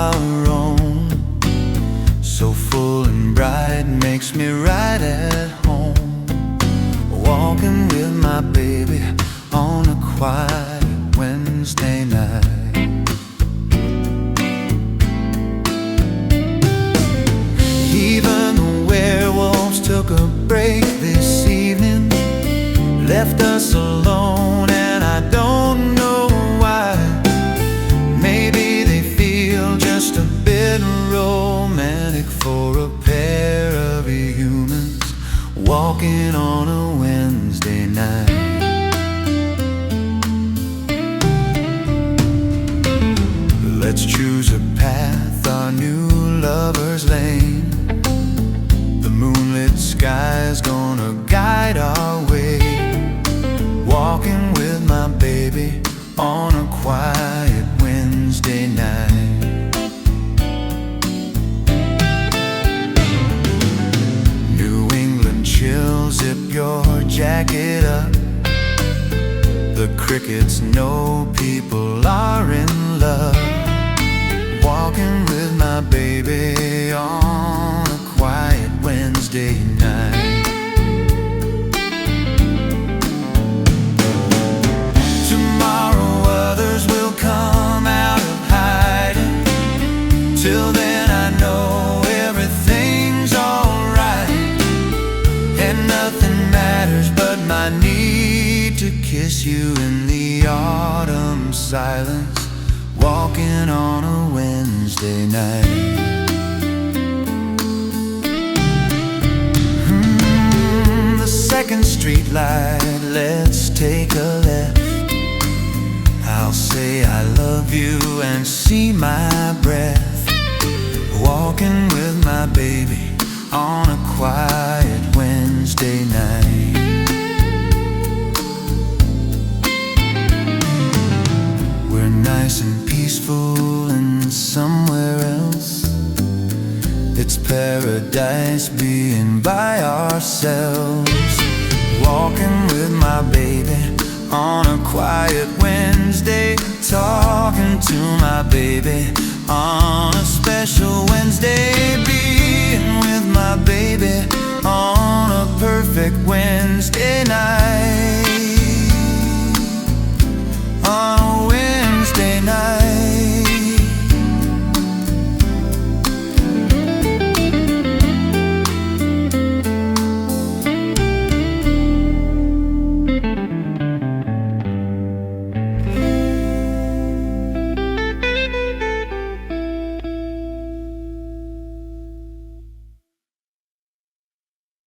our own, so full and bright, makes me right at home. Walking with my baby on a quiet Wednesday night. Even the werewolves took a break this evening, left us alone, and I don't know why. Maybe they feel just a bit romantic for a pair of humans walking on a Wednesday night. Let's choose a path, our new lover's lane. The moonlit sky's gonna guide our way. Walking with my baby on a quiet Wednesday night. New England chill, zip your jacket up. The crickets know people are in love. Walking with my baby on a quiet Wednesday night. Tomorrow others will come out of hiding. Till then I know everything's alright, and nothing matters but my need to kiss you in the autumn silence. Walking on a Wednesday night. The second street light, let's take a left. I'll say I love you and see my breath. Walking with my baby on a quiet Wednesday night. We're nice and peaceful and somewhere else. It's paradise being by ourselves. Walking with my baby on a quiet Wednesday. Talking to my baby on a special Wednesday. Being with my baby on a perfect Wednesday night.